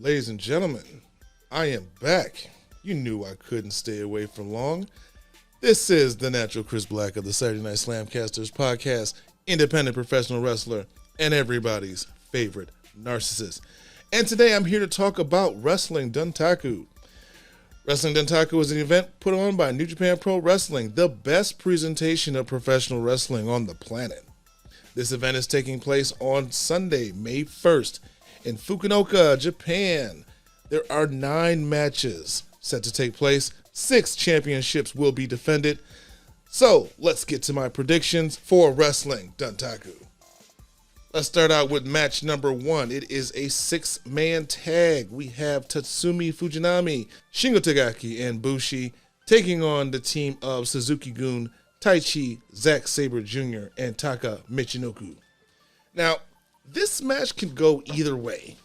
Ladies and gentlemen, I am back. You knew I couldn't stay away for long. This is the natural Chris Black of the Saturday Night SlamCasters podcast, independent professional wrestler, and everybody's favorite narcissist. And today I'm here to talk about Wrestling Dontaku. Wrestling Dontaku is an event put on by New Japan Pro Wrestling, the best presentation of professional wrestling on the planet. This event is taking place on Sunday, May 1st in Fukuoka, Japan. There are 9 matches set to take place. 6 championships will be defended. So let's get to my predictions for Wrestling Dontaku. Let's start out with match number 1. It is a 6-man tag. We have Tatsumi Fujinami, Shingo Takagi, and Bushi taking on the team of Suzuki-gun, Taichi, Zack Sabre Jr., and Taka Michinoku. Now, this match can go either way.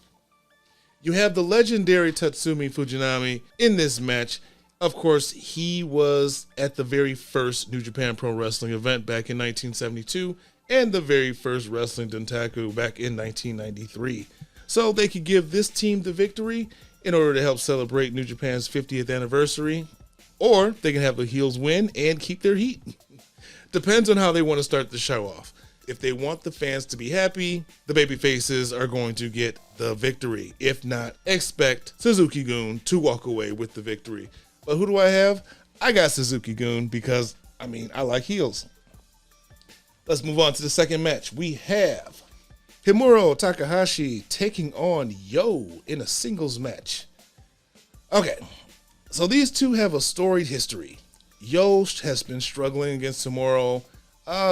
You have the legendary Tatsumi Fujinami in this match. Of course, he was at the very first New Japan Pro Wrestling event back in 1972 and the very first Wrestling Dontaku back in 1993. So they could give this team the victory in order to help celebrate New Japan's 50th anniversary, or they can have the heels win and keep their heat. Depends on how they want to start the show off. If they want the fans to be happy, the babyfaces are going to get the victory. If not, expect Suzuki-gun to walk away with the victory. But who do I have? I got Suzuki-gun because, I like heels. Let's move on to the second match. We have Himuro Takahashi taking on Yo in a singles match. Okay, so these two have a storied history. Yo has been struggling against Himuro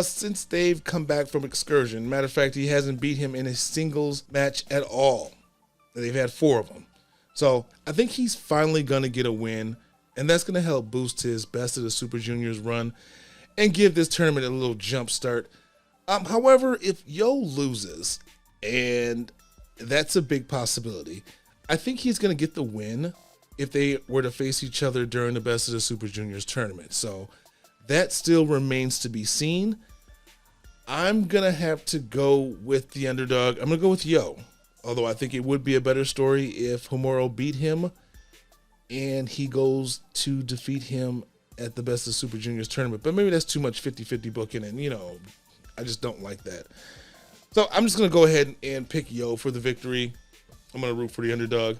since they've come back from excursion. Matter of fact, he hasn't beat him in a singles match at all. They've had 4 of them. So I think he's finally going to get a win, and that's going to help boost his Best of the Super Juniors run and give this tournament a little jump start. However, if Yo loses, and that's a big possibility, I think he's going to get the win if they were to face each other during the Best of the Super Juniors tournament. So that still remains to be seen. I'm going to have to go with the underdog. I'm going to go with Yo, although I think it would be a better story if Himuro beat him and he goes to defeat him at the Best of Super Juniors tournament. But maybe that's too much 50-50 booking, and I just don't like that. So I'm just going to go ahead and pick Yo for the victory. I'm going to root for the underdog.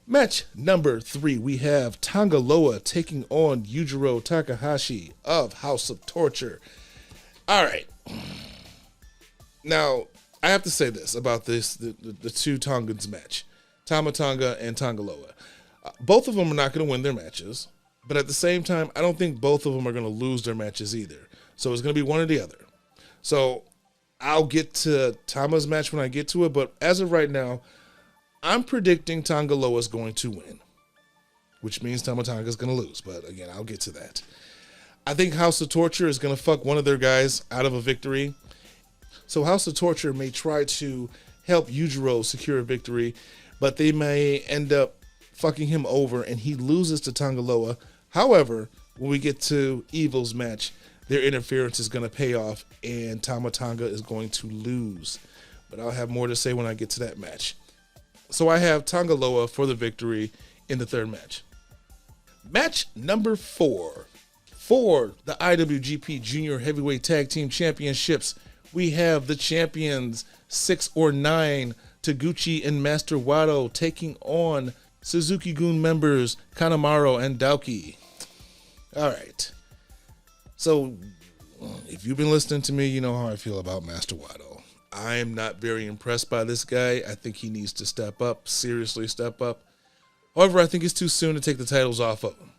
Match number 3, we have Tonga Loa taking on Yujiro Takahashi of House of Torture. All right. Now, I have to say this about the two Tongans match. Tama Tonga and Tonga Loa. Both of them are not going to win their matches, but at the same time, I don't think both of them are going to lose their matches either. So it's going to be one or the other. So I'll get to Tama's match when I get to it, but as of right now, I'm predicting Tonga Loa is going to win, which means Tama Tonga is going to lose. But again, I'll get to that. I think House of Torture is going to fuck one of their guys out of a victory. So House of Torture may try to help Yujiro secure a victory, but they may end up fucking him over and he loses to Tonga Loa. However, when we get to Evil's match, their interference is going to pay off and Tama Tonga is going to lose. But I'll have more to say when I get to that match. So I have Tonga Loa for the victory in the third match. Match number 4. For the IWGP Junior Heavyweight Tag Team Championships, we have the champions 6 or 9, Taguchi and Master Wato, taking on Suzuki-gun members Kanemaru and Daoki. All right. So if you've been listening to me, you know how I feel about Master Wato. I am not very impressed by this guy. I think he needs to step up, seriously step up. However, I think it's too soon to take the titles off of him.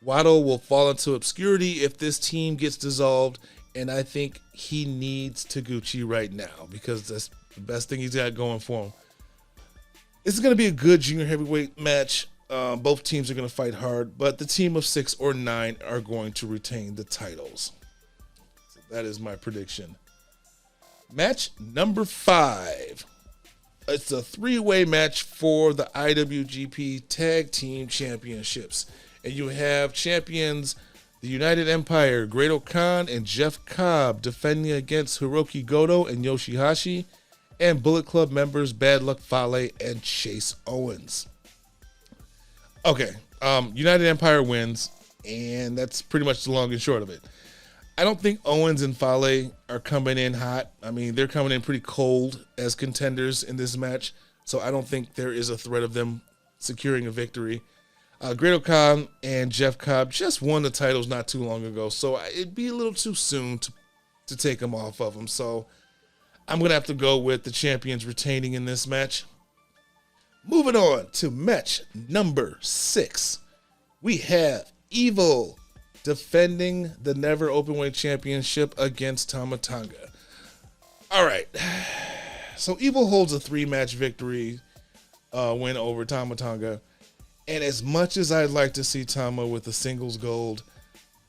Wato will fall into obscurity if this team gets dissolved, and I think he needs Taguchi right now because that's the best thing he's got going for him. This is going to be a good junior heavyweight match. Both teams are going to fight hard, but the team of 6 or 9 are going to retain the titles. So that is my prediction. Match number 5. It's a 3-way match for the IWGP Tag Team Championships. And you have champions, the United Empire, Great Khan and Jeff Cobb defending against Hiroki Goto and Yoshihashi. and Bullet Club members Bad Luck Fale and Chase Owens. Okay, United Empire wins, and that's pretty much the long and short of it. I don't think Owens and Fale are coming in hot. I mean, they're coming in pretty cold as contenders in this match, so I don't think there is a threat of them securing a victory. Great Khan and Jeff Cobb just won the titles not too long ago, so it'd be a little too soon to take them off of them. So I'm going to have to go with the champions retaining in this match. Moving on to match number 6. We have Evil defending the Never Openweight Championship against Tama Tonga. All right. So Evil holds a 3-match victory win over Tama Tonga. And as much as I'd like to see Tama with the singles gold,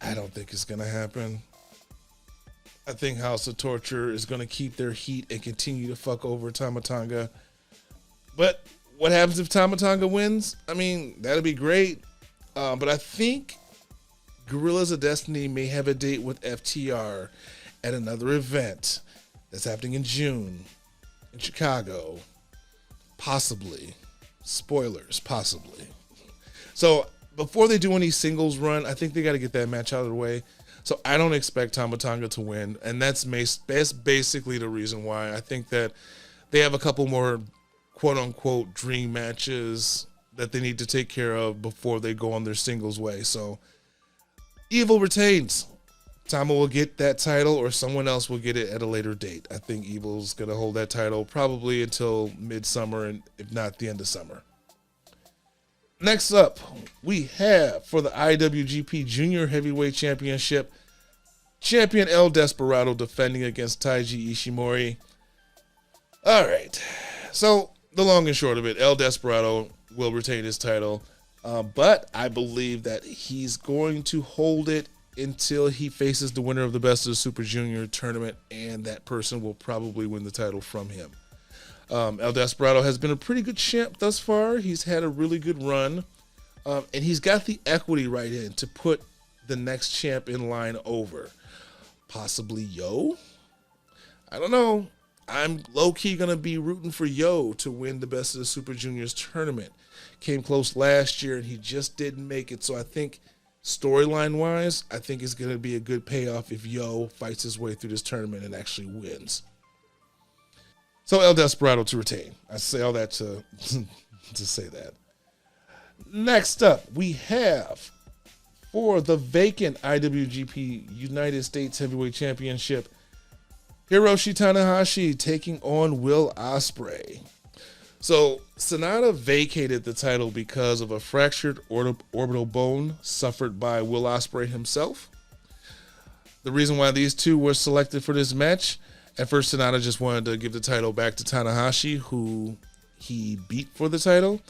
I don't think it's going to happen. I think House of Torture is going to keep their heat and continue to fuck over Tama Tonga. But what happens if Tama Tonga wins? I mean, that'd be great. But I think Guerrillas of Destiny may have a date with FTR at another event that's happening in June in Chicago. Possibly. Spoilers, possibly. So before they do any singles run, I think they got to get that match out of the way. So I don't expect Tama Tonga to win. And that's basically the reason why. I think that they have a couple more quote-unquote dream matches that they need to take care of before they go on their singles way. So Evil retains. Tama will get that title or someone else will get it at a later date. I think Evil's going to hold that title probably until midsummer and if not the end of summer. Next up, we have for the IWGP Junior Heavyweight Championship, champion El Desperado defending against Taiji Ishimori. All right. So the long and short of it, El Desperado will retain his title. But I believe that he's going to hold it until he faces the winner of the Best of the Super Junior tournament, and that person will probably win the title from him. El Desperado has been a pretty good champ thus far. He's had a really good run, and he's got the equity right in to put the next champ in line over. Possibly Yo? I don't know. I'm low-key going to be rooting for Yo to win the Best of the Super Juniors tournament. Came close last year, and he just didn't make it. So I think storyline-wise, I think it's going to be a good payoff if Yo fights his way through this tournament and actually wins. So El Desperado to retain. I say all that to say that. Next up, we have for the vacant IWGP United States Heavyweight Championship, Hiroshi Tanahashi taking on Will Ospreay. So Sonata vacated the title because of a fractured orbital bone suffered by Will Ospreay himself. The reason why these two were selected for this match, at first Sonata just wanted to give the title back to Tanahashi, who he beat for the title.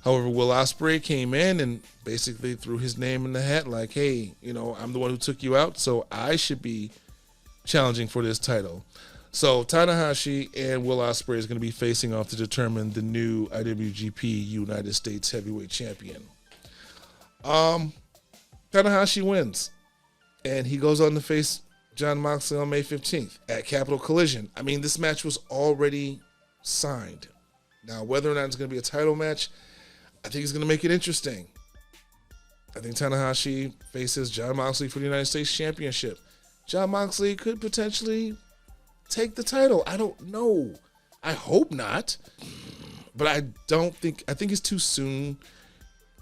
However, Will Ospreay came in and basically threw his name in the hat like, hey, I'm the one who took you out, so I should be challenging for this title. So Tanahashi and Will Ospreay is going to be facing off to determine the new IWGP United States Heavyweight Champion. Tanahashi wins, and he goes on to face Jon Moxley on May 15th at Capital Collision. I mean, this match was already signed. Now, whether or not it's going to be a title match, I think it's going to make it interesting. I think Tanahashi faces Jon Moxley for the United States Championship. Jon Moxley could potentially take the title. I don't know. I hope not. But I think it's too soon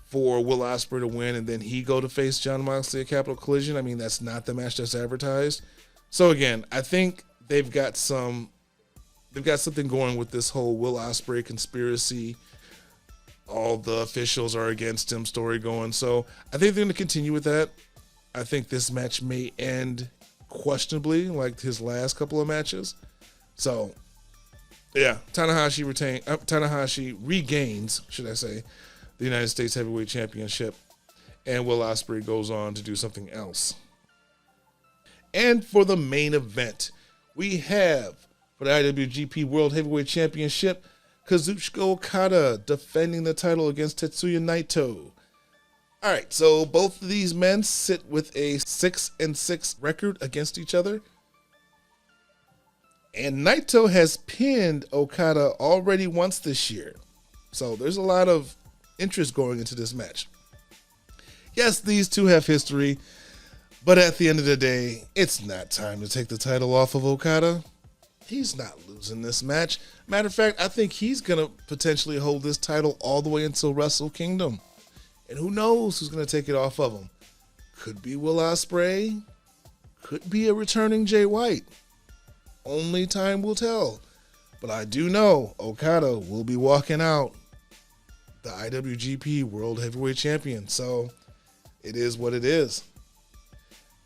for Will Ospreay to win and then he go to face Jon Moxley at Capital Collision. I mean, that's not the match that's advertised. So again, I think they've got something going with this whole Will Ospreay conspiracy. All the officials are against him story going. So I think they're going to continue with that. I think this match may end questionably like his last couple of matches. So yeah, Tanahashi regains, should I say, the United States Heavyweight Championship, and Will Ospreay goes on to do something else. And for the main event, we have for the IWGP World Heavyweight Championship, Kazuchika Okada defending the title against Tetsuya Naito. All right, so both of these men sit with a 6-6 record against each other. And Naito has pinned Okada already once this year. So there's a lot of interest going into this match. Yes, these two have history, but at the end of the day, it's not time to take the title off of Okada. He's not losing this match. Matter of fact, I think he's going to potentially hold this title all the way until Wrestle Kingdom. And who knows who's going to take it off of him. Could be Will Ospreay. Could be a returning Jay White. Only time will tell. But I do know Okada will be walking out the IWGP World Heavyweight Champion. So it is what it is.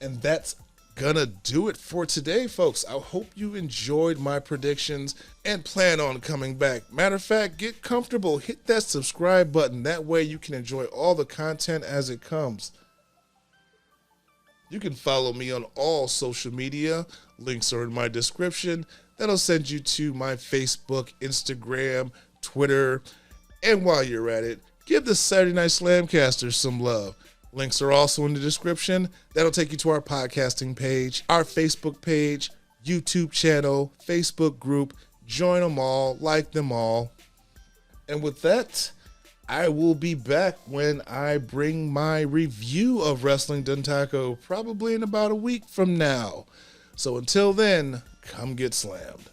And that's gonna do it for today, folks. I hope you enjoyed my predictions and plan on coming back. Matter of fact, get comfortable. Hit that subscribe button. That way you can enjoy all the content as it comes. You can follow me on all social media. Links are in my description. That'll send you to my Facebook, Instagram, Twitter. And while you're at it, give the Saturday Night SlamCasters some love. Links are also in the description. That'll take you to our podcasting page, our Facebook page, YouTube channel, Facebook group. Join them all, like them all. And with that, I will be back when I bring my review of Wrestling Dontaku, probably in about a week from now. So until then, come get slammed.